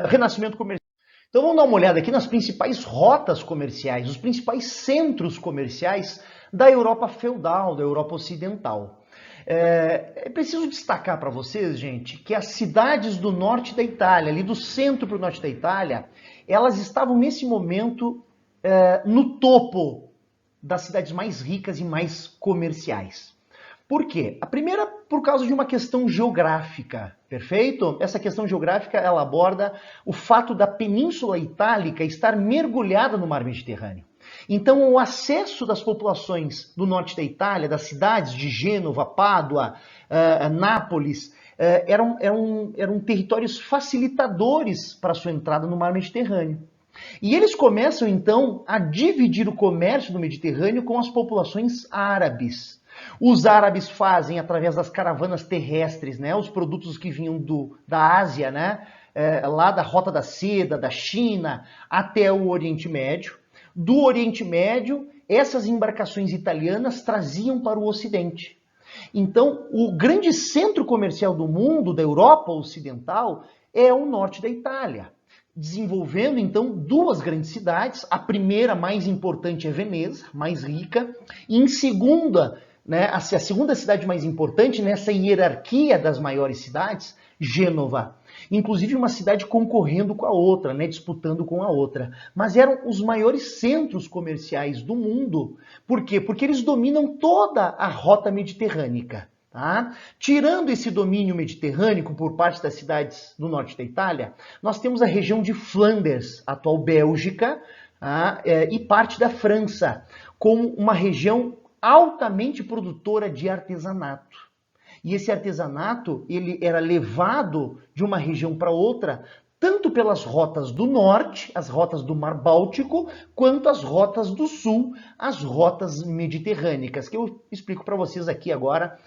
Renascimento comercial. Então vamos dar uma olhada aqui nas principais rotas comerciais, os principais centros comerciais da Europa feudal, da Europa ocidental. É preciso destacar para vocês, gente, que as cidades do norte da Itália, ali do centro para o norte da Itália, elas estavam nesse momento no topo das cidades mais ricas e mais comerciais. Por quê? A primeira, por causa de uma questão geográfica, perfeito? Essa questão geográfica, ela aborda o fato da Península Itálica estar mergulhada no mar Mediterrâneo. Então, o acesso das populações do norte da Itália, das cidades de Gênova, Pádua, Nápoles, eram territórios facilitadores para a sua entrada no mar Mediterrâneo. E eles começam, então, a dividir o comércio do Mediterrâneo com as populações árabes. Os árabes fazem, através das caravanas terrestres, né, os produtos que vinham da Ásia, né, lá da Rota da Seda, da China, até o Oriente Médio. Do Oriente Médio, essas embarcações italianas traziam para o Ocidente. Então, o grande centro comercial do mundo, da Europa Ocidental, é o norte da Itália, desenvolvendo, então, duas grandes cidades. A primeira, mais importante, é Veneza, mais rica, e em segunda, né, a segunda cidade mais importante nessa hierarquia das maiores cidades, Gênova. Inclusive uma cidade concorrendo com a outra, né, disputando com a outra. Mas eram os maiores centros comerciais do mundo. Por quê? Porque eles dominam toda a rota mediterrânica. Tá? Tirando esse domínio mediterrâneo por parte das cidades do norte da Itália, nós temos a região de Flandres, atual Bélgica, e parte da França, como uma região altamente produtora de artesanato. E esse artesanato, ele era levado de uma região para outra, tanto pelas rotas do norte, as rotas do Mar Báltico, quanto as rotas do sul, as rotas mediterrânicas, que eu explico para vocês aqui agora.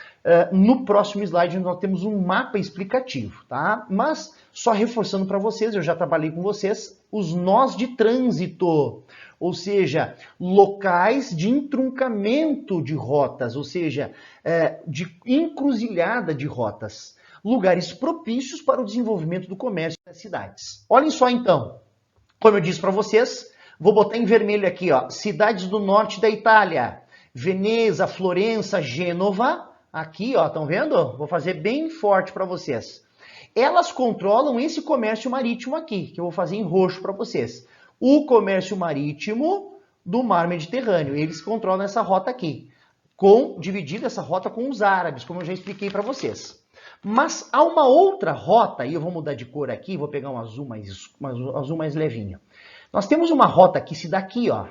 No próximo slide nós temos um mapa explicativo, tá? Mas, só reforçando para vocês, eu já trabalhei com vocês, os nós de trânsito, ou seja, locais de entroncamento de rotas, ou seja, de encruzilhada de rotas. Lugares propícios para o desenvolvimento do comércio das cidades. Olhem só então, como eu disse para vocês, vou botar em vermelho aqui, ó, cidades do norte da Itália, Veneza, Florença, Gênova, aqui, ó, estão vendo? Vou fazer bem forte para vocês. Elas controlam esse comércio marítimo aqui, que eu vou fazer em roxo para vocês. O comércio marítimo do mar Mediterrâneo, eles controlam essa rota aqui, dividindo essa rota com os árabes, como eu já expliquei para vocês. Mas há uma outra rota, e eu vou mudar de cor aqui, vou pegar um azul mais levinho. Nós temos uma rota que se dá aqui, ó,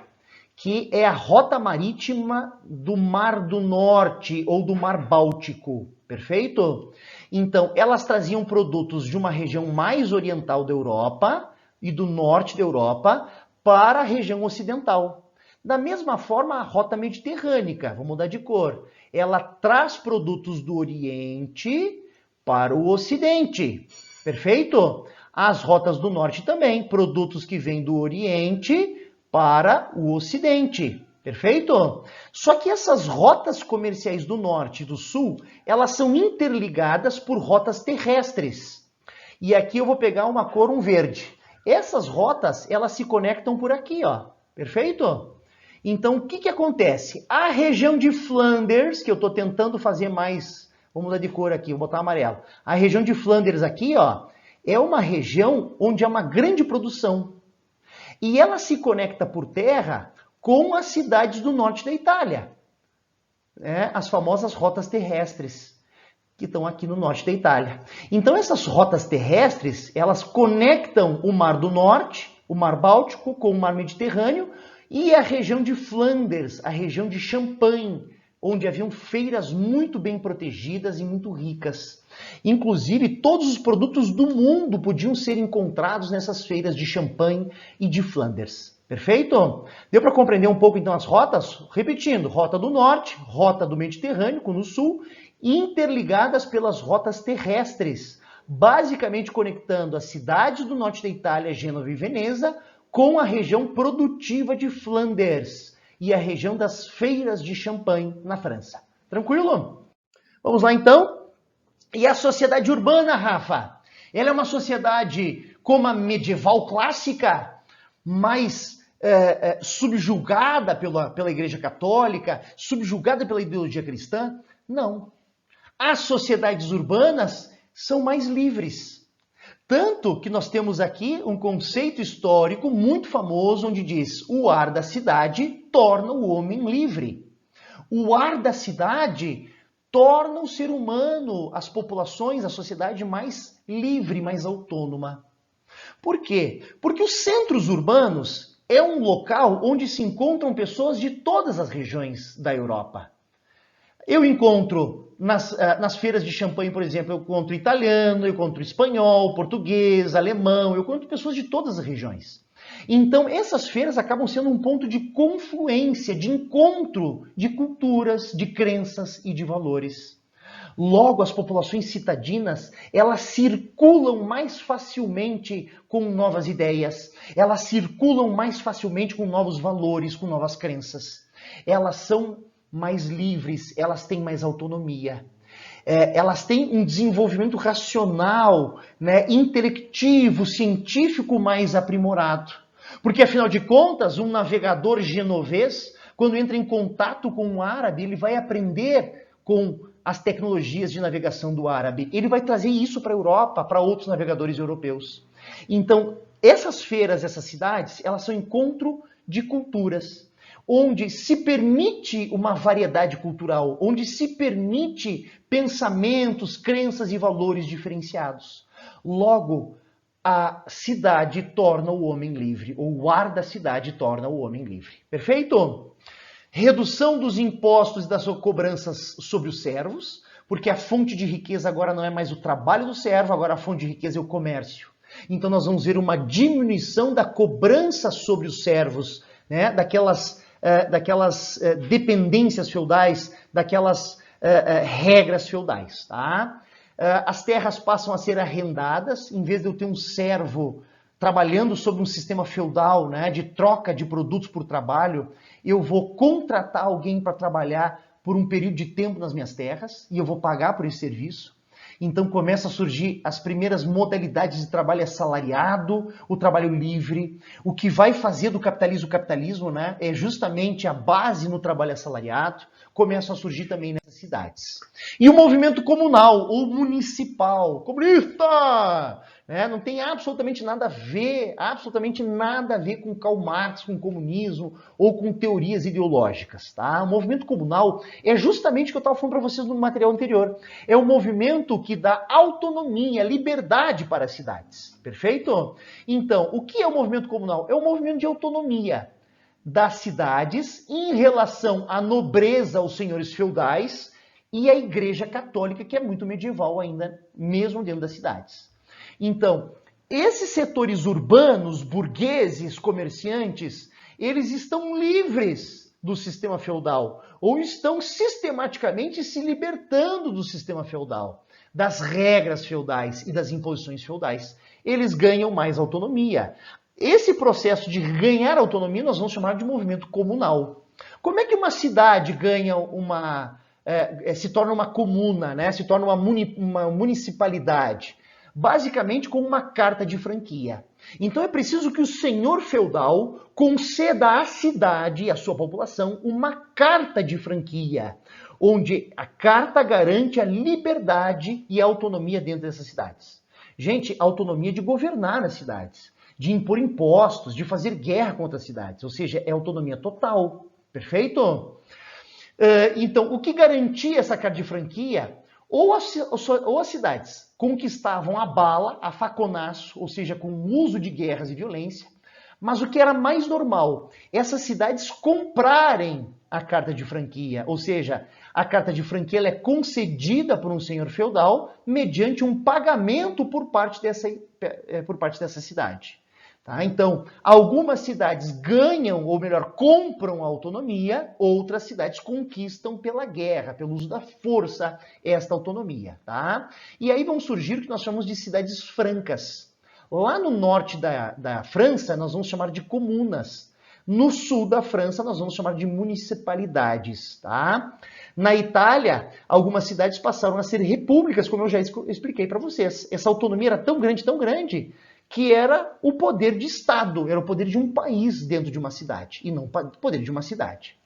que é a rota marítima do Mar do Norte ou do Mar Báltico, perfeito? Então, elas traziam produtos de uma região mais oriental da Europa e do norte da Europa para a região ocidental. Da mesma forma, a rota mediterrânica, vou mudar de cor, ela traz produtos do Oriente para o Ocidente, perfeito? As rotas do Norte também, produtos que vêm do Oriente para o Ocidente, perfeito? Só que essas rotas comerciais do Norte e do Sul, elas são interligadas por rotas terrestres. E aqui eu vou pegar uma cor, um verde. Essas rotas, elas se conectam por aqui, ó, perfeito? Então, o que acontece? A região de Flandres, que eu estou tentando fazer mais... Vamos mudar de cor aqui, vou botar amarelo. A região de Flandres aqui, ó, é uma região onde há uma grande produção. E ela se conecta por terra com as cidades do norte da Itália. As famosas rotas terrestres, que estão aqui no norte da Itália. Então essas rotas terrestres, elas conectam o Mar do Norte, o Mar Báltico, com o Mar Mediterrâneo, e a região de Flandres, a região de Champagne, onde haviam feiras muito bem protegidas e muito ricas. Inclusive, todos os produtos do mundo podiam ser encontrados nessas feiras de Champagne e de Flandres. Perfeito? Deu para compreender um pouco, então, as rotas? Repetindo, rota do norte, rota do Mediterrâneo, no sul, interligadas pelas rotas terrestres, basicamente conectando as cidades do norte da Itália, Gênova e Veneza, com a região produtiva de Flandres e a região das feiras de Champagne, na França. Tranquilo? Vamos lá, então. E a sociedade urbana, Rafa? Ela é uma sociedade como a medieval clássica, mais subjugada pela Igreja Católica, subjugada pela ideologia cristã? Não. As sociedades urbanas são mais livres. Tanto que nós temos aqui um conceito histórico muito famoso, onde diz: o ar da cidade torna o homem livre. O ar da cidade torna o ser humano, as populações, a sociedade mais livre, mais autônoma. Por quê? Porque os centros urbanos é um local onde se encontram pessoas de todas as regiões da Europa. Eu encontro nas feiras de champanhe, por exemplo, eu encontro italiano, eu encontro espanhol, português, alemão, eu encontro pessoas de todas as regiões. Então, essas feiras acabam sendo um ponto de confluência, de encontro de culturas, de crenças e de valores. Logo, as populações citadinas, elas circulam mais facilmente com novas ideias, elas circulam mais facilmente com novos valores, com novas crenças. Elas são mais livres, elas têm mais autonomia. Elas têm um desenvolvimento racional, né, intelectivo, científico mais aprimorado. Porque, afinal de contas, um navegador genovês, quando entra em contato com um árabe, ele vai aprender com as tecnologias de navegação do árabe. Ele vai trazer isso para a Europa, para outros navegadores europeus. Então, essas feiras, essas cidades, elas são encontro de culturas, onde se permite uma variedade cultural, onde se permite pensamentos, crenças e valores diferenciados. Logo, a cidade torna o homem livre, ou o ar da cidade torna o homem livre. Perfeito? Redução dos impostos e das cobranças sobre os servos, porque a fonte de riqueza agora não é mais o trabalho do servo, agora a fonte de riqueza é o comércio. Então nós vamos ver uma diminuição da cobrança sobre os servos, né? daquelas dependências feudais, daquelas regras feudais. Tá? As terras passam a ser arrendadas, em vez de eu ter um servo trabalhando sob um sistema feudal, né, de troca de produtos por trabalho, eu vou contratar alguém para trabalhar por um período de tempo nas minhas terras e eu vou pagar por esse serviço. Então começa a surgir as primeiras modalidades de trabalho assalariado, o trabalho livre. O que vai fazer do capitalismo o capitalismo, né, é justamente a base no trabalho assalariado. Começam a surgir também nessas cidades. E o movimento comunal ou municipal, comunista, né, não tem absolutamente nada a ver com Karl Marx, com comunismo ou com teorias ideológicas. Tá? O movimento comunal é justamente o que eu estava falando para vocês no material anterior. É um movimento que dá autonomia, liberdade para as cidades. Perfeito? Então, o que é o movimento comunal? É um movimento de autonomia das cidades em relação à nobreza, aos senhores feudais e à Igreja Católica, que é muito medieval ainda, mesmo dentro das cidades. Então, esses setores urbanos, burgueses, comerciantes, eles estão livres do sistema feudal ou estão sistematicamente se libertando do sistema feudal, das regras feudais e das imposições feudais. Eles ganham mais autonomia. Esse processo de ganhar autonomia nós vamos chamar de movimento comunal. Como é que uma cidade ganha se torna uma comuna, né? Se torna uma municipalidade? Basicamente com uma carta de franquia. Então é preciso que o senhor feudal conceda à cidade e à sua população uma carta de franquia, onde a carta garante a liberdade e a autonomia dentro dessas cidades. Gente, autonomia de governar as cidades, de impor impostos, de fazer guerra contra as cidades, ou seja, é autonomia total. Perfeito? Então, o que garantia essa carta de franquia? Ou as cidades conquistavam a bala, a faconaço, ou seja, com o uso de guerras e violência, mas o que era mais normal, essas cidades comprarem a carta de franquia, ou seja, a carta de franquia ela é concedida por um senhor feudal mediante um pagamento por parte dessa cidade. Tá? Então, algumas cidades ganham, ou melhor, compram a autonomia, outras cidades conquistam pela guerra, pelo uso da força, esta autonomia. Tá? E aí vão surgir o que nós chamamos de cidades francas. Lá no norte da França, nós vamos chamar de comunas. No sul da França, nós vamos chamar de municipalidades. Tá? Na Itália, algumas cidades passaram a ser repúblicas, como eu já expliquei para vocês. Essa autonomia era tão grande, que era o poder de Estado, era o poder de um país dentro de uma cidade, e não o poder de uma cidade.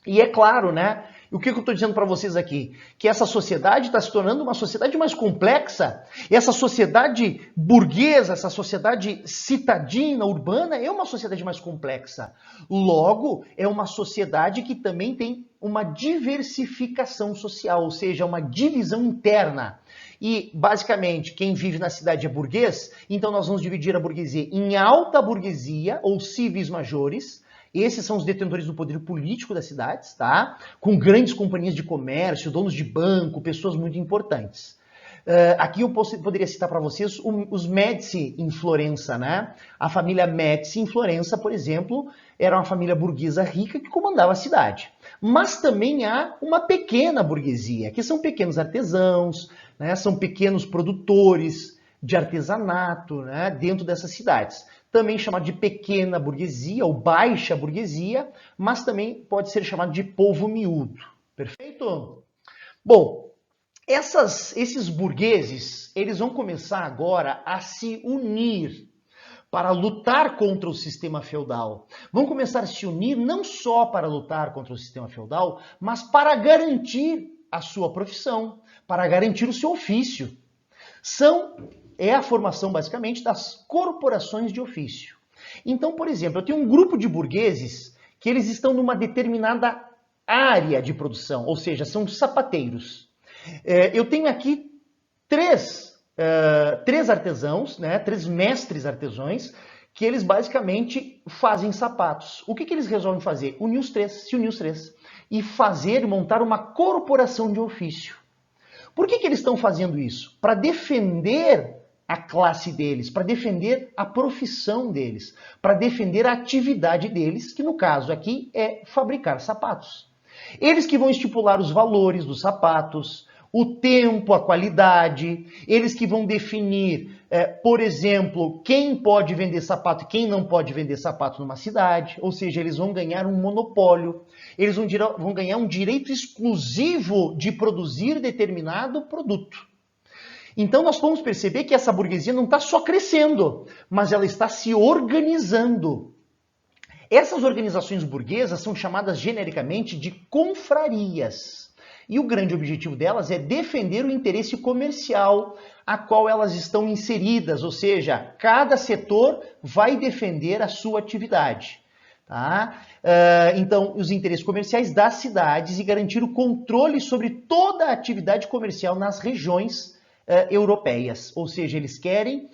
E é claro, né? O que eu estou dizendo para vocês aqui? Que essa sociedade está se tornando uma sociedade mais complexa. Essa sociedade burguesa, essa sociedade citadina, urbana, é uma sociedade mais complexa. Logo, é uma sociedade que também tem uma diversificação social, ou seja, uma divisão interna. E, basicamente, quem vive na cidade é burguês, então nós vamos dividir a burguesia em alta burguesia, ou civis majores. Esses são os detentores do poder político das cidades, tá? Com grandes companhias de comércio, donos de banco, pessoas muito importantes. Aqui eu poderia citar para vocês os Médici em Florença, né? A família Médici em Florença, por exemplo, era uma família burguesa rica que comandava a cidade. Mas também há uma pequena burguesia, que são pequenos artesãos, né? São pequenos produtores de artesanato, né? Dentro dessas cidades. Também chamado de pequena burguesia ou baixa burguesia, mas também pode ser chamado de povo miúdo. Perfeito? Bom, esses burgueses, eles vão começar agora a se unir para lutar contra o sistema feudal. Vão começar a se unir não só para lutar contra o sistema feudal, mas para garantir a sua profissão, para garantir o seu ofício. É a formação, basicamente, das corporações de ofício. Então, por exemplo, eu tenho um grupo de burgueses que eles estão numa determinada área de produção, ou seja, são sapateiros. Eu tenho aqui três artesãos, né, 3 mestres artesãos, que eles basicamente fazem sapatos. O que eles resolvem fazer? Se unir os três e montar uma corporação de ofício. Por que eles estão fazendo isso? Para defender a classe deles, para defender a profissão deles, para defender a atividade deles, que no caso aqui é fabricar sapatos. Eles que vão estipular os valores dos sapatos, o tempo, a qualidade, eles que vão definir, por exemplo, quem pode vender sapato e quem não pode vender sapato numa cidade, ou seja, eles vão ganhar um monopólio, eles vão ganhar um direito exclusivo de produzir determinado produto. Então nós vamos perceber que essa burguesia não está só crescendo, mas ela está se organizando. Essas organizações burguesas são chamadas genericamente de confrarias. E o grande objetivo delas é defender o interesse comercial a qual elas estão inseridas, ou seja, cada setor vai defender a sua atividade. Tá? Então, os interesses comerciais das cidades e garantir o controle sobre toda a atividade comercial nas regiões europeias, ou seja, eles querem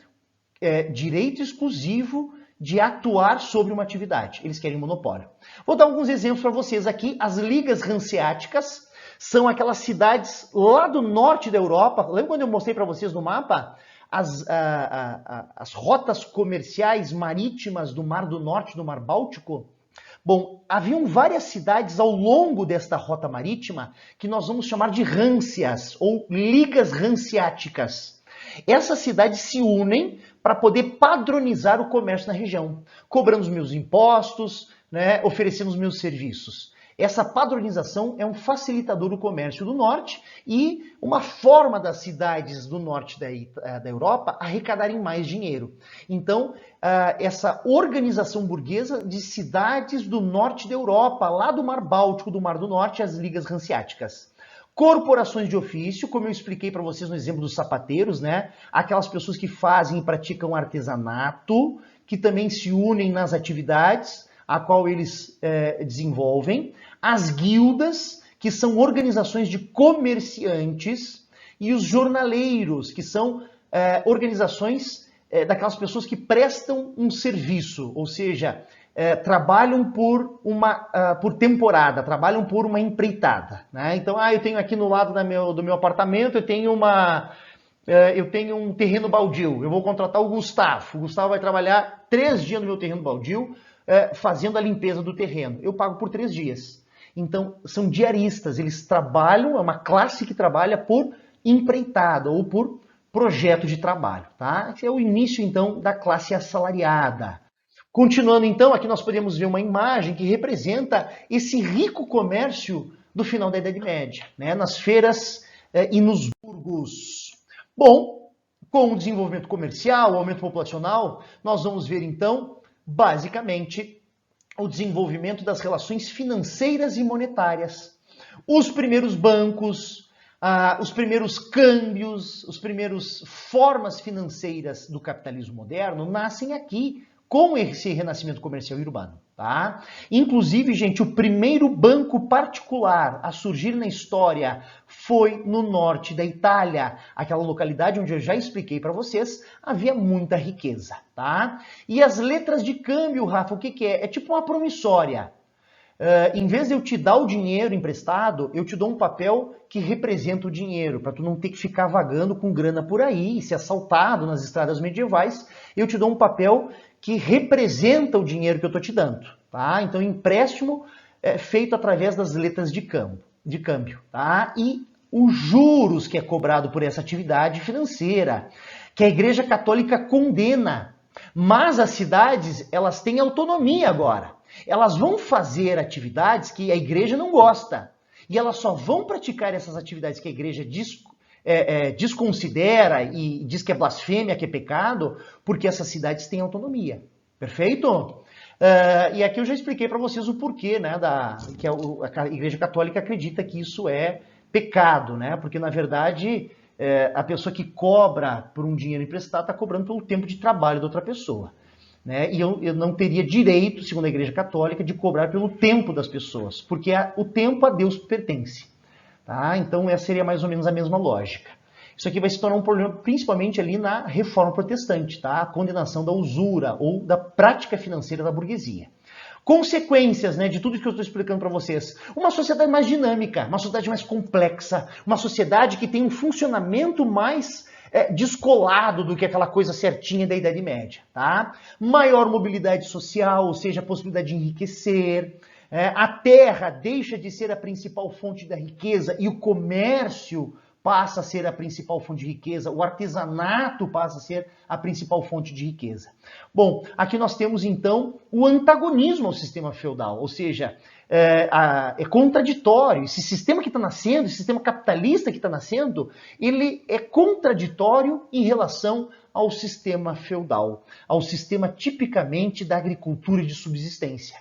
direito exclusivo de atuar sobre uma atividade, eles querem monopólio. Vou dar alguns exemplos para vocês aqui. As ligas hanseáticas são aquelas cidades lá do norte da Europa. Lembra quando eu mostrei para vocês no mapa as rotas comerciais marítimas do Mar do Norte, do Mar Báltico? Bom, haviam várias cidades ao longo desta rota marítima que nós vamos chamar de Hânsias ou ligas hanseáticas. Essas cidades se unem para poder padronizar o comércio na região, cobrando os meus impostos, né, oferecendo os meus serviços. Essa padronização é um facilitador do comércio do norte e uma forma das cidades do norte da Europa arrecadarem mais dinheiro. Então, essa organização burguesa de cidades do norte da Europa, lá do Mar Báltico, do Mar do Norte, as ligas hanseáticas. Corporações de ofício, como eu expliquei para vocês no exemplo dos sapateiros, né? Aquelas pessoas que fazem e praticam artesanato, que também se unem nas atividades a qual eles desenvolvem. As guildas, que são organizações de comerciantes, e os jornaleiros, que são organizações daquelas pessoas que prestam um serviço, ou seja, trabalham por temporada, trabalham por uma empreitada. Né? Então, eu tenho aqui no lado do meu apartamento, eu tenho um terreno baldio, eu vou contratar o Gustavo. O Gustavo vai trabalhar 3 dias no meu terreno baldio, fazendo a limpeza do terreno. Eu pago por 3 dias. Então, são diaristas, eles trabalham, é uma classe que trabalha por empreitada ou por projeto de trabalho. Tá? Esse é o início, então, da classe assalariada. Continuando, então, aqui nós podemos ver uma imagem que representa esse rico comércio do final da Idade Média, né? Nas feiras e nos burgos. Bom, Com o desenvolvimento comercial, o aumento populacional, nós vamos ver então, basicamente, o desenvolvimento das relações financeiras e monetárias. Os primeiros bancos, os primeiros câmbios, as primeiras formas financeiras do capitalismo moderno nascem aqui com esse renascimento comercial e urbano. Tá? Inclusive, gente, o primeiro banco particular a surgir na história foi no norte da Itália, aquela localidade onde eu já expliquei para vocês, havia muita riqueza. Tá? E as letras de câmbio, Rafa, o que que é? É tipo uma promissória. Em vez de eu te dar o dinheiro emprestado, eu te dou um papel que representa o dinheiro, para tu não ter que ficar vagando com grana por aí e ser assaltado nas estradas medievais. Eu te dou um papel que representa o dinheiro que eu estou te dando. Tá? Então, empréstimo é feito através das letras de câmbio. Tá? E os juros que é cobrado por essa atividade financeira, que a Igreja Católica condena. Mas as cidades, elas têm autonomia agora. Elas vão fazer atividades que a igreja não gosta. E elas só vão praticar essas atividades que a igreja desconsidera e diz que é blasfêmia, que é pecado, porque essas cidades têm autonomia. Perfeito? E aqui eu já expliquei para vocês o porquê, né, que a Igreja Católica acredita que isso é pecado, né? Porque, na verdade, a pessoa que cobra por um dinheiro emprestado está cobrando pelo tempo de trabalho da outra pessoa. Né? E eu não teria direito, segundo a Igreja Católica, de cobrar pelo tempo das pessoas, porque o tempo a Deus pertence. Tá? Então essa seria mais ou menos a mesma lógica. Isso aqui vai se tornar um problema principalmente ali na Reforma Protestante, tá? A condenação da usura ou da prática financeira da burguesia. Consequências, né, de tudo que eu estou explicando para vocês. Uma sociedade mais dinâmica, uma sociedade mais complexa, uma sociedade que tem um funcionamento mais descolado do que aquela coisa certinha da Idade Média, tá? Maior mobilidade social, ou seja, a possibilidade de enriquecer. A terra deixa de ser a principal fonte da riqueza e o comércio passa a ser a principal fonte de riqueza, o artesanato passa a ser a principal fonte de riqueza. Bom, aqui nós temos então o antagonismo ao sistema feudal, ou seja, é contraditório. Esse sistema que está nascendo, esse sistema capitalista que está nascendo, ele é contraditório em relação ao sistema feudal, ao sistema tipicamente da agricultura de subsistência.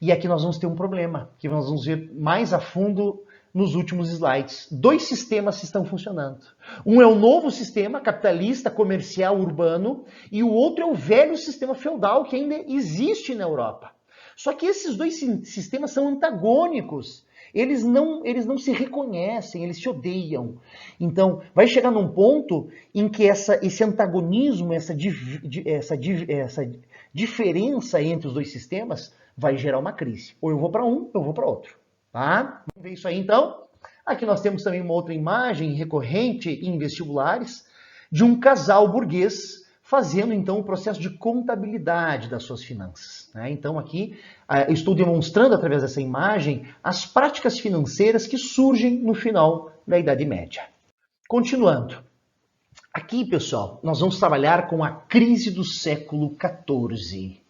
E aqui nós vamos ter um problema, que nós vamos ver mais a fundo nos últimos slides. Dois sistemas estão funcionando. Um é o novo sistema capitalista, comercial, urbano, e o outro é o velho sistema feudal que ainda existe na Europa. Só que esses dois sistemas são antagônicos. Eles não se reconhecem, eles se odeiam. Então, vai chegar num ponto em que esse antagonismo, essa diferença entre os dois sistemas vai gerar uma crise. Ou eu vou para um, ou eu vou para outro. Tá? Vamos ver isso aí então. Aqui nós temos também uma outra imagem recorrente em vestibulares de um casal burguês fazendo então o processo de contabilidade das suas finanças. Né? Então aqui eu estou demonstrando através dessa imagem as práticas financeiras que surgem no final da Idade Média. Continuando. Aqui, pessoal, nós vamos trabalhar com a crise do século XIV.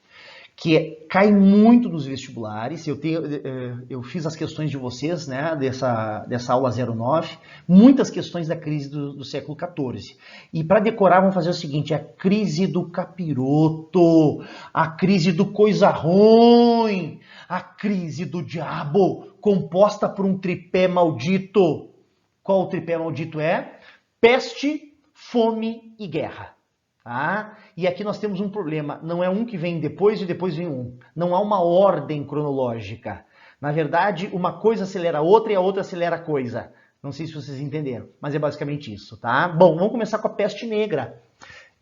Que cai muito nos vestibulares. Eu fiz as questões de vocês, né, dessa aula 09, muitas questões da crise do século XIV. E para decorar, vamos fazer o seguinte: a crise do capiroto, a crise do coisa ruim, a crise do diabo, composta por um tripé maldito. Qual o tripé maldito é? Peste, fome e guerra. Tá? E aqui nós temos um problema, não é um que vem depois e depois vem um. Não há uma ordem cronológica. Na verdade, uma coisa acelera a outra e a outra acelera a coisa. Não sei se vocês entenderam, mas é basicamente isso, tá? Bom, vamos começar com a peste negra.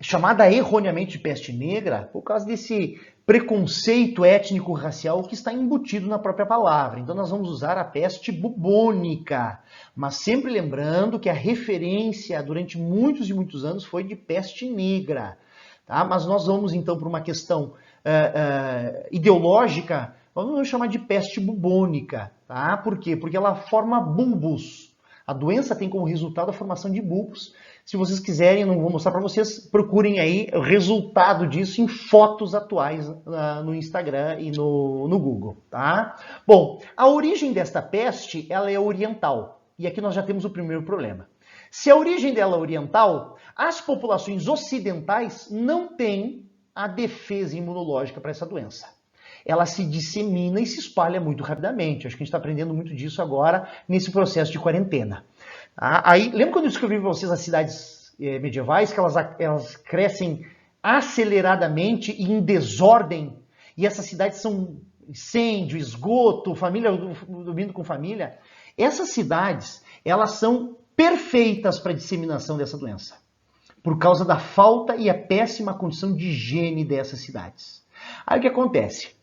Chamada erroneamente de peste negra por causa desse preconceito étnico-racial que está embutido na própria palavra. Então nós vamos usar a peste bubônica, mas sempre lembrando que a referência durante muitos e muitos anos foi de peste negra. Tá? Mas nós vamos então por uma questão ideológica, vamos chamar de peste bubônica. Tá? Por quê? Porque ela forma bulbos. A doença tem como resultado a formação de bulbos. Se vocês quiserem, eu não vou mostrar para vocês, procurem aí o resultado disso em fotos atuais no Instagram e no Google, tá? Bom, a origem desta peste, ela é oriental. E aqui nós já temos o primeiro problema. Se a origem dela é oriental, As populações ocidentais não têm a defesa imunológica para essa doença. Ela se dissemina e se espalha muito rapidamente. Acho que a gente está aprendendo muito disso agora nesse processo de quarentena. Aí, lembra quando eu descrevi para vocês as cidades medievais, que elas crescem aceleradamente e em desordem, e essas cidades são incêndio, esgoto, família dormindo com família? Essas cidades, elas são perfeitas para a disseminação dessa doença, por causa da falta e a péssima condição de higiene dessas cidades. Aí o que acontece?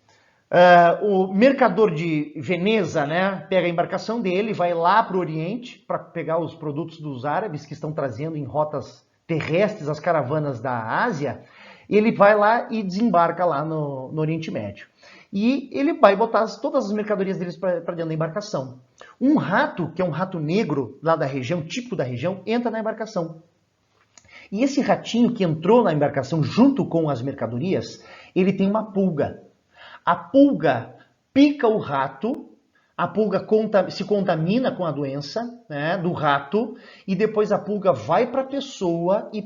O mercador de Veneza, né, pega a embarcação dele, vai lá para o Oriente para pegar os produtos dos árabes que estão trazendo em rotas terrestres as caravanas da Ásia. Ele vai lá e desembarca lá no Oriente Médio. E ele vai botar todas as mercadorias deles para dentro da embarcação. Um rato, que é um rato negro lá da região, típico da região, entra na embarcação. E esse ratinho que entrou na embarcação junto com as mercadorias, ele tem uma pulga. A pulga pica o rato, a pulga se contamina com a doença, né, do rato, e depois a pulga vai para a pessoa e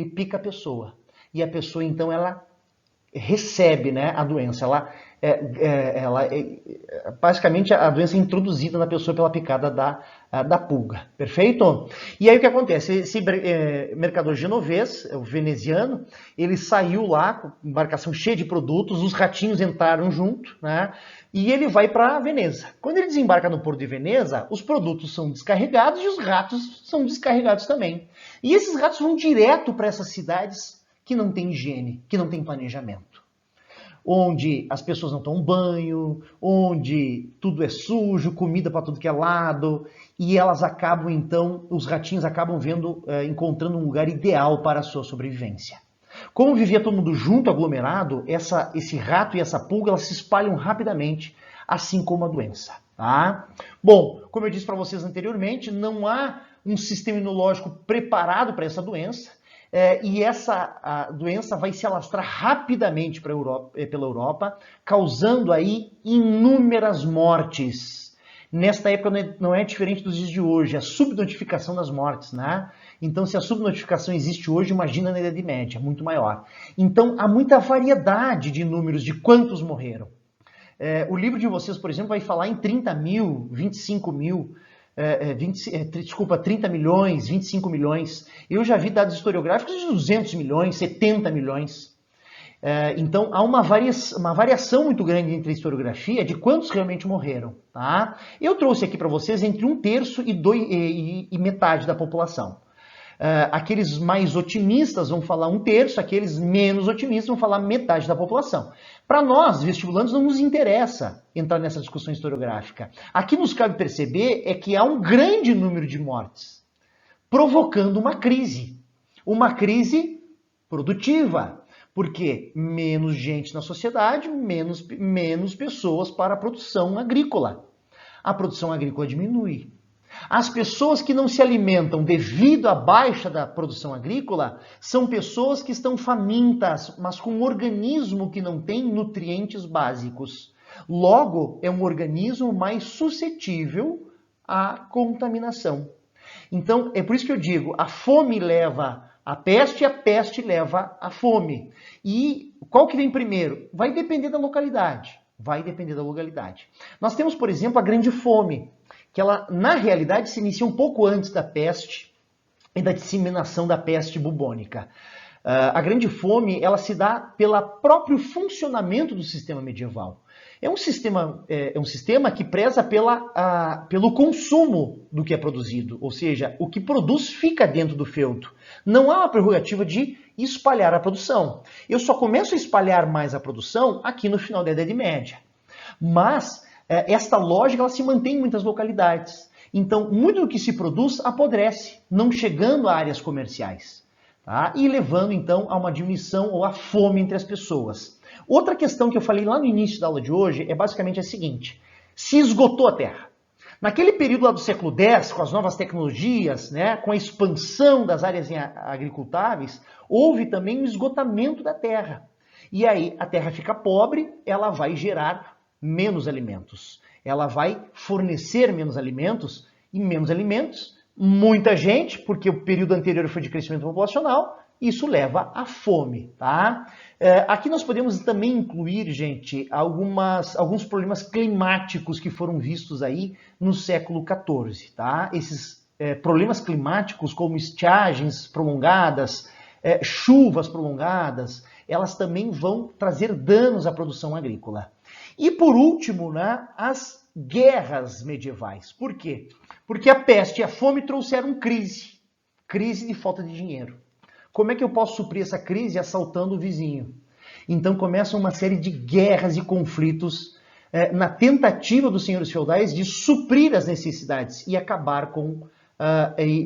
pica a pessoa. E a pessoa, então, ela recebe, né, a doença. Basicamente, a doença é introduzida na pessoa pela picada da pulga. Perfeito? E aí o que acontece? Esse mercador genovês, o veneziano, ele saiu lá com embarcação cheia de produtos, os ratinhos entraram junto, né? E ele vai para Veneza. Quando ele desembarca no porto de Veneza, os produtos são descarregados e os ratos são descarregados também. E esses ratos vão direto para essas cidades que não tem higiene, que não tem planejamento. Onde as pessoas não tomam banho, onde tudo é sujo, comida para tudo que é lado, e elas acabam então, os ratinhos acabam encontrando um lugar ideal para a sua sobrevivência. Como vivia todo mundo junto, aglomerado, esse rato e essa pulga, elas se espalham rapidamente, assim como a doença. Tá? Bom, como eu disse para vocês anteriormente, não há um sistema imunológico preparado para essa doença, e essa doença vai se alastrar rapidamente pela Europa, causando aí inúmeras mortes. Nesta época não é diferente dos dias de hoje, a subnotificação das mortes, né? Então, se a subnotificação existe hoje, imagina na Idade Média, muito maior. Então, há muita variedade de números de quantos morreram. O livro de vocês, por exemplo, vai falar em 30 mil, 25 mil, 30 milhões, 25 milhões. Eu já vi dados historiográficos de 200 milhões, 70 milhões. Então, há uma variação muito grande entre a historiografia de quantos realmente morreram. Tá? Eu trouxe aqui para vocês entre 1/3 e metade da população. Aqueles mais otimistas vão falar 1/3, aqueles menos otimistas vão falar metade da população. Para nós, vestibulandos, não nos interessa entrar nessa discussão historiográfica. Aqui nos cabe perceber é que há um grande número de mortes, provocando uma crise produtiva, porque menos gente na sociedade, menos pessoas para a produção agrícola. A produção agrícola diminui. As pessoas que não se alimentam devido à baixa da produção agrícola são pessoas que estão famintas, mas com um organismo que não tem nutrientes básicos. Logo, é um organismo mais suscetível à contaminação. Então, é por isso que eu digo, a fome leva à peste e a peste leva à fome. E qual que vem primeiro? Vai depender da localidade. Nós temos, por exemplo, a grande fome, que ela, na realidade, se inicia um pouco antes da peste e da disseminação da peste bubônica. A grande fome, ela se dá pelo próprio funcionamento do sistema medieval. É um sistema que preza pelo consumo do que é produzido, ou seja, o que produz fica dentro do feudo. Não há uma prerrogativa de espalhar a produção. Eu só começo a espalhar mais a produção aqui no final da Idade Média. Mas esta lógica ela se mantém em muitas localidades. Então, muito do que se produz apodrece, não chegando a áreas comerciais. Tá? E levando, então, a uma diminuição ou a fome entre as pessoas. Outra questão que eu falei lá no início da aula de hoje é basicamente a seguinte: se esgotou a terra. Naquele período lá do século X, com as novas tecnologias, né, com a expansão das áreas agricultáveis, houve também um esgotamento da terra. E aí a terra fica pobre, ela vai gerar menos alimentos. Ela vai fornecer menos alimentos, Muita gente, porque o período anterior foi de crescimento populacional, isso leva à fome, tá? Aqui nós podemos também incluir, gente, alguns problemas climáticos que foram vistos aí no século XIV, tá? Esses problemas climáticos, como estiagens prolongadas, chuvas prolongadas, elas também vão trazer danos à produção agrícola. E por último, né, as guerras medievais. Por quê? Porque a peste e a fome trouxeram crise de falta de dinheiro. Como é que eu posso suprir essa crise assaltando o vizinho? Então começa uma série de guerras e conflitos na tentativa dos senhores feudais de suprir as necessidades e acabar com,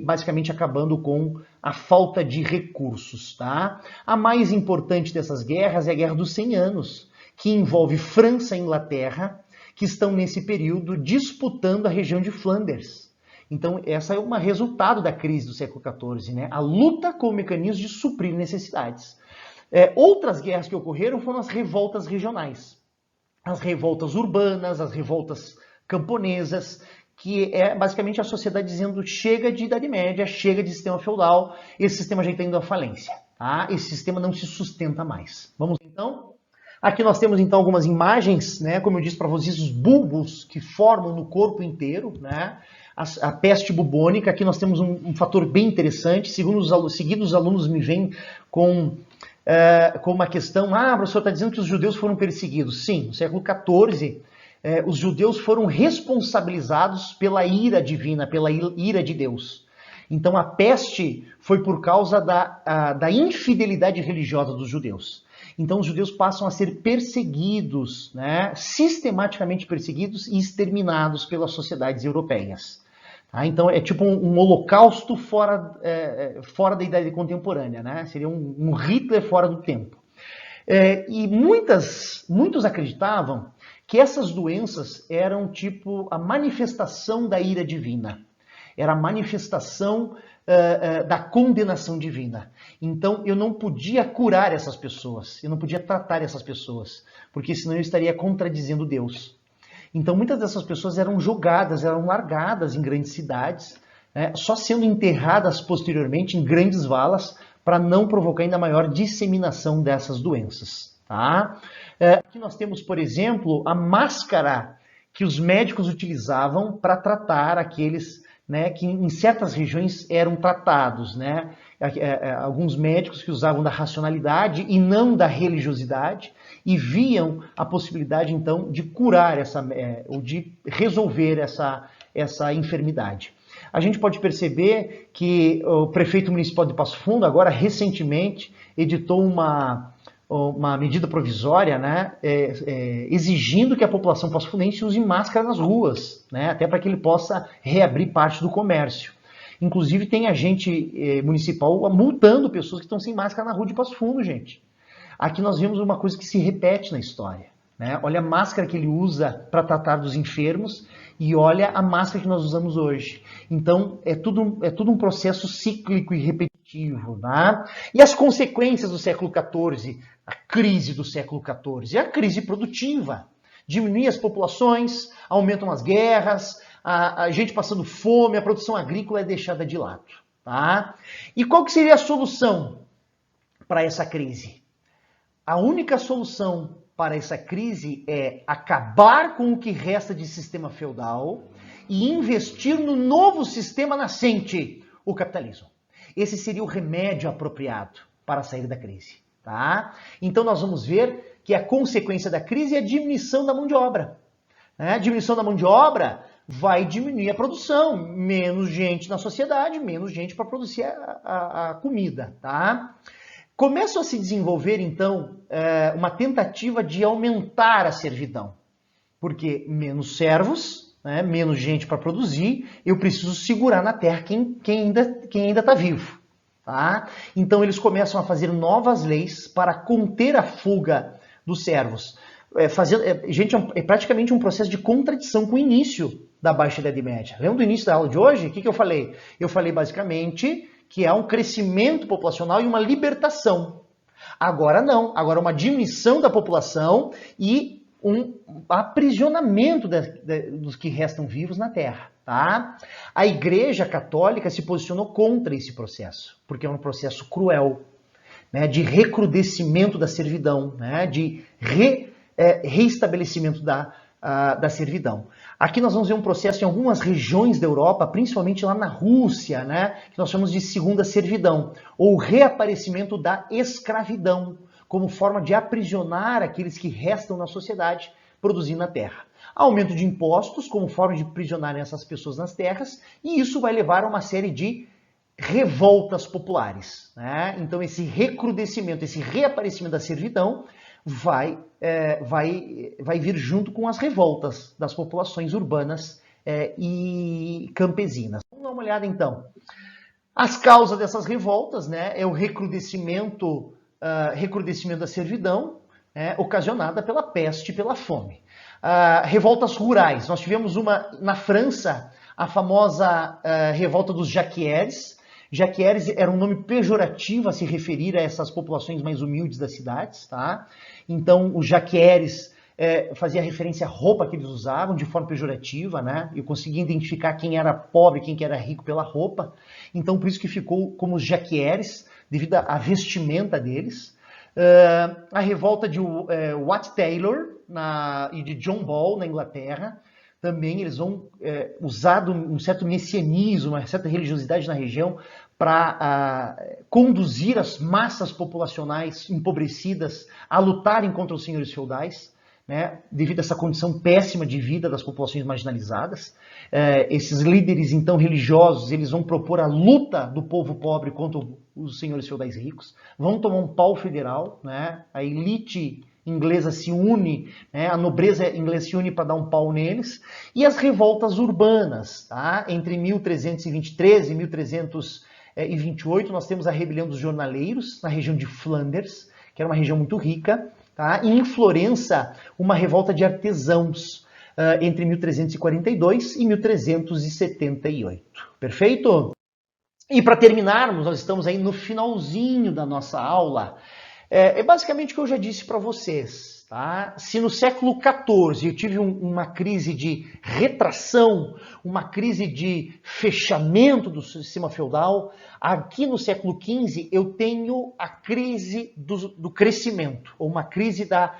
basicamente acabando com a falta de recursos. Tá? A mais importante dessas guerras é a Guerra dos 100 Anos, que envolve França e Inglaterra, que estão nesse período disputando a região de Flandres. Então, essa é um resultado da crise do século XIV, né? A luta com mecanismos de suprir necessidades. Outras guerras que ocorreram foram as revoltas regionais, as revoltas urbanas, as revoltas camponesas, que é basicamente a sociedade dizendo chega de Idade Média, chega de sistema feudal, esse sistema já está indo à falência, tá? Esse sistema não se sustenta mais. Vamos então? Aqui nós temos então algumas imagens, né? Como eu disse para vocês, os bulbos que formam no corpo inteiro, né? A peste bubônica. Aqui nós temos um fator bem interessante. Seguidos os alunos me vêm com uma questão: professor, está dizendo que os judeus foram perseguidos. Sim, no século XIV, os judeus foram responsabilizados pela ira divina, pela ira de Deus. Então a peste foi por causa da infidelidade religiosa dos judeus. Então os judeus passam a ser perseguidos, né, sistematicamente perseguidos e exterminados pelas sociedades europeias. Tá? Então é tipo um holocausto fora da idade contemporânea, né? Seria um Hitler fora do tempo. E muitos acreditavam que essas doenças eram tipo a manifestação da ira divina. Era a manifestação da condenação divina. Então eu não podia curar essas pessoas, eu não podia tratar essas pessoas, porque senão eu estaria contradizendo Deus. Então muitas dessas pessoas eram jogadas, eram largadas em grandes cidades, só sendo enterradas posteriormente em grandes valas, para não provocar ainda maior disseminação dessas doenças. Tá? Aqui nós temos, por exemplo, a máscara que os médicos utilizavam para tratar aqueles, né, que em certas regiões eram tratados, né? Alguns médicos que usavam da racionalidade e não da religiosidade e viam a possibilidade então de curar ou de resolver essa enfermidade. A gente pode perceber que o prefeito municipal de Passo Fundo agora recentemente editou uma medida provisória, né, exigindo que a população passofundense use máscara nas ruas, né, até para que ele possa reabrir parte do comércio. Inclusive tem agente municipal multando pessoas que estão sem máscara na rua de Passo Fundo, gente. Aqui nós vemos uma coisa que se repete na história, né? Olha a máscara que ele usa para tratar dos enfermos e olha a máscara que nós usamos hoje. Então é tudo um processo cíclico e repetitivo, né? E as consequências do século XIV, a crise do século XIV, é a crise produtiva. Diminui as populações, aumentam as guerras, a gente passando fome, a produção agrícola é deixada de lado. Tá? E qual que seria a solução para essa crise? A única solução para essa crise é acabar com o que resta de sistema feudal e investir no novo sistema nascente, o capitalismo. Esse seria o remédio apropriado para sair da crise. Tá? Então nós vamos ver que a consequência da crise é a diminuição da mão de obra. A diminuição da mão de obra vai diminuir a produção, menos gente na sociedade, menos gente para produzir a comida. Tá? Começa a se desenvolver, então, uma tentativa de aumentar a servidão, porque menos servos, né, menos gente para produzir, eu preciso segurar na terra quem ainda está vivo. Tá? Então eles começam a fazer novas leis para conter a fuga dos servos. Gente, é praticamente um processo de contradição com o início da Baixa Idade Média. Lembra do início da aula de hoje? O que eu falei? Eu falei basicamente que há um crescimento populacional e uma libertação. Agora não, agora uma diminuição da população e um aprisionamento dos que restam vivos na Terra. tá? A Igreja Católica se posicionou contra esse processo, porque é um processo cruel, né, de recrudescimento da servidão, né, de reestabelecimento da servidão. Aqui nós vamos ver um processo em algumas regiões da Europa, principalmente lá na Rússia, né, que nós chamamos de segunda servidão, ou reaparecimento da escravidão, como forma de aprisionar aqueles que restam na sociedade, produzindo na terra. Aumento de impostos como forma de aprisionar essas pessoas nas terras, e isso vai levar a uma série de revoltas populares, né? Então esse recrudescimento, esse reaparecimento da servidão vai vir junto com as revoltas das populações urbanas e campesinas. Vamos dar uma olhada então. As causas dessas revoltas, né, é o recrudescimento da servidão, ocasionada pela peste e pela fome. Revoltas rurais. Nós tivemos uma na França, a famosa revolta dos Jaquieres. Jaquieres era um nome pejorativo a se referir a essas populações mais humildes das cidades, tá? Então, os Jaquieres fazia referência à roupa que eles usavam de forma pejorativa, né? Eu conseguia identificar quem era pobre e quem que era rico pela roupa. Então, por isso que ficou como os Jaquieres, devido à vestimenta deles. A revolta de Wat Taylor e de John Ball na Inglaterra. Também eles vão usar um certo messianismo, uma certa religiosidade na região para conduzir as massas populacionais empobrecidas a lutarem contra os senhores feudais, né, devido a essa condição péssima de vida das populações marginalizadas. Esses líderes, então, religiosos, eles vão propor a luta do povo pobre contra os senhores feudais ricos, vão tomar um pau federal, né, a elite inglesa se une, né, a nobreza inglesa se une para dar um pau neles, e as revoltas urbanas, tá? Entre 1323 e 1328 nós temos a rebelião dos jornaleiros na região de Flanders, que era uma região muito rica, tá? E em Florença, uma revolta de artesãos entre 1342 e 1378. Perfeito? E para terminarmos, nós estamos aí no finalzinho da nossa aula. Basicamente o que eu já disse para vocês, tá? Se no século XIV eu tive uma crise de retração, uma crise de fechamento do sistema feudal, aqui no século XV eu tenho a crise do crescimento, ou uma crise da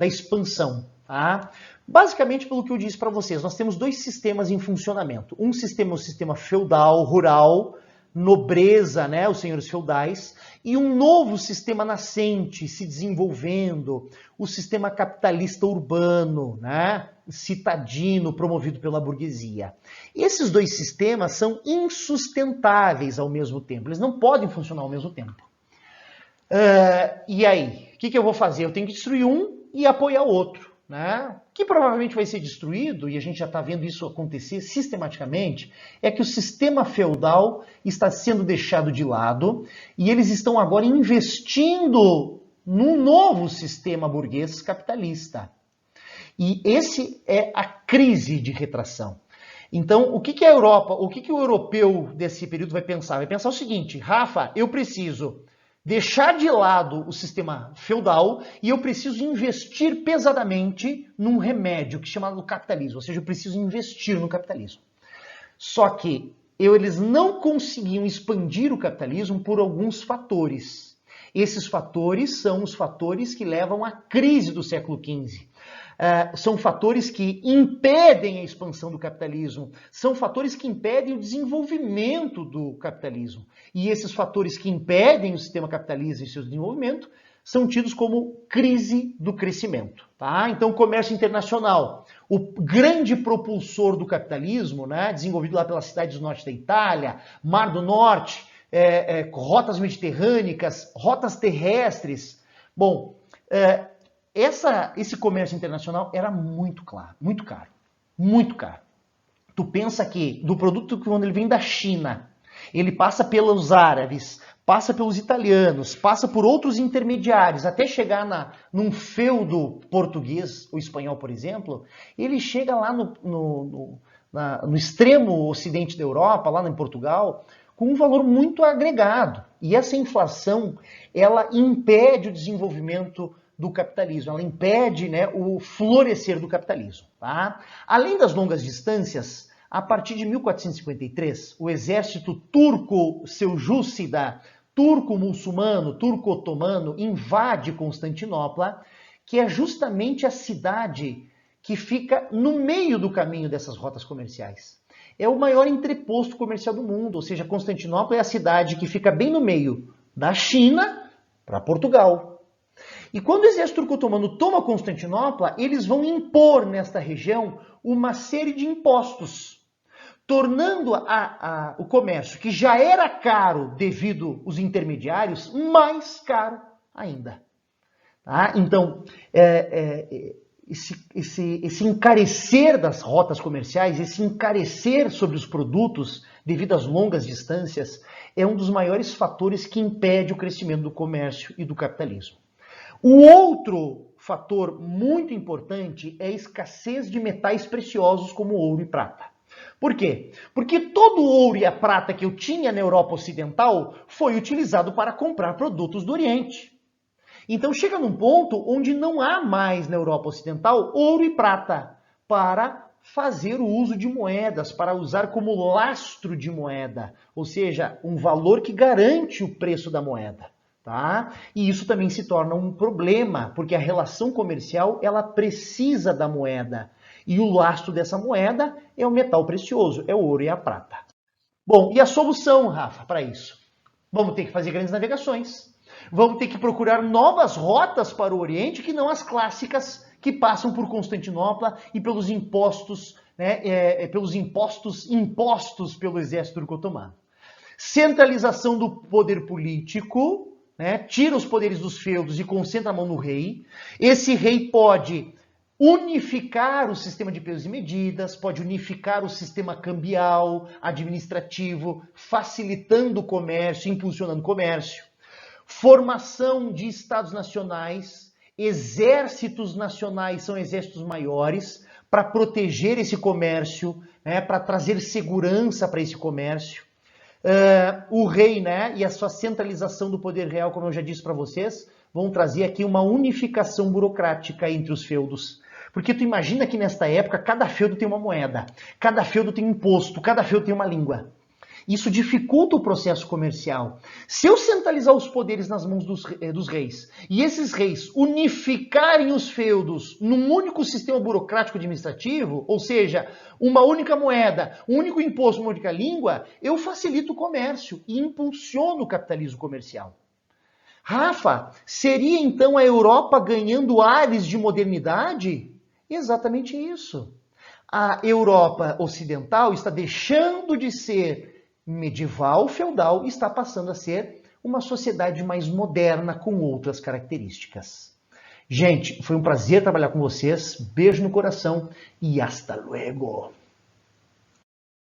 expansão, tá? Basicamente pelo que eu disse para vocês, nós temos dois sistemas em funcionamento. Um sistema é o sistema feudal, rural, nobreza, né, os senhores feudais, e um novo sistema nascente se desenvolvendo, o sistema capitalista urbano, né, citadino, promovido pela burguesia. E esses dois sistemas são insustentáveis ao mesmo tempo, eles não podem funcionar ao mesmo tempo. E aí, o que eu vou fazer? Eu tenho que destruir um e apoiar o outro, né? Que provavelmente vai ser destruído, e a gente já está vendo isso acontecer sistematicamente, é que o sistema feudal está sendo deixado de lado e eles estão agora investindo num novo sistema burguês capitalista. E esse é a crise de retração. Então, o que a Europa, o que o europeu desse período vai pensar? Vai pensar o seguinte: Rafa, eu preciso deixar de lado o sistema feudal e eu preciso investir pesadamente num remédio que é chamado capitalismo, ou seja, eu preciso investir no capitalismo. Só que eles não conseguiam expandir o capitalismo por alguns fatores. Esses fatores são os fatores que levam à crise do século XV. São fatores que impedem a expansão do capitalismo, são fatores que impedem o desenvolvimento do capitalismo. E esses fatores que impedem o sistema capitalista e seu desenvolvimento são tidos como crise do crescimento. Tá? Então, o comércio internacional, o grande propulsor do capitalismo, né, desenvolvido lá pelas cidades do norte da Itália, Mar do Norte, rotas mediterrânicas, rotas terrestres. Bom, esse comércio internacional era muito caro, muito caro, muito caro. Tu pensa que do produto quando ele vem da China, ele passa pelos árabes, passa pelos italianos, passa por outros intermediários, até chegar num feudo português ou espanhol, por exemplo, ele chega lá no extremo ocidente da Europa, lá em Portugal, com um valor muito agregado. E essa inflação, ela impede o desenvolvimento do capitalismo, ela impede, né, o florescer do capitalismo. Tá? Além das longas distâncias, A partir de 1453, o exército turco-seljúcida, turco-muçulmano, turco-otomano, invade Constantinopla, que é justamente a cidade que fica no meio do caminho dessas rotas comerciais. É o maior entreposto comercial do mundo, ou seja, Constantinopla é a cidade que fica bem no meio da China para Portugal. E quando o exército turco-otomano toma Constantinopla, eles vão impor nesta região uma série de impostos, tornando o comércio, que já era caro devido aos intermediários, mais caro ainda. Tá? Então, esse encarecer das rotas comerciais, esse encarecer sobre os produtos devido às longas distâncias, é um dos maiores fatores que impede o crescimento do comércio e do capitalismo. O outro fator muito importante é a escassez de metais preciosos como ouro e prata. Por quê? Porque todo o ouro e a prata que eu tinha na Europa Ocidental foi utilizado para comprar produtos do Oriente. Então chega num ponto onde não há mais na Europa Ocidental ouro e prata para fazer o uso de moedas, para usar como lastro de moeda, ou seja, um valor que garante o preço da moeda. Tá? E isso também se torna um problema, porque a relação comercial ela precisa da moeda. E o lastro dessa moeda é o metal precioso, é o ouro e a prata. Bom, e a solução, Rafa, para isso? Vamos ter que fazer grandes navegações. Vamos ter que procurar novas rotas para o Oriente, que não as clássicas que passam por Constantinopla e pelos impostos, impostos pelo exército turco-otomano. Centralização do poder político, tira os poderes dos feudos e concentra a mão no rei. Esse rei pode unificar o sistema de pesos e medidas, pode unificar o sistema cambial, administrativo, facilitando o comércio, impulsionando o comércio. Formação de estados nacionais, exércitos nacionais são exércitos maiores para proteger esse comércio, para trazer segurança para esse comércio. O rei, e a sua centralização do poder real, como eu já disse para vocês, vão trazer aqui uma unificação burocrática entre os feudos. Porque tu imagina que nesta época cada feudo tem uma moeda, cada feudo tem um imposto, cada feudo tem uma língua. Isso dificulta o processo comercial. Se eu centralizar os poderes nas mãos dos reis e esses reis unificarem os feudos num único sistema burocrático administrativo, ou seja, uma única moeda, um único imposto, uma única língua, eu facilito o comércio e impulsiono o capitalismo comercial. Rafa, seria então a Europa ganhando ares de modernidade? Exatamente isso. A Europa Ocidental está deixando de ser medieval, feudal, e está passando a ser uma sociedade mais moderna com outras características. Gente, foi um prazer trabalhar com vocês. Beijo no coração e hasta luego.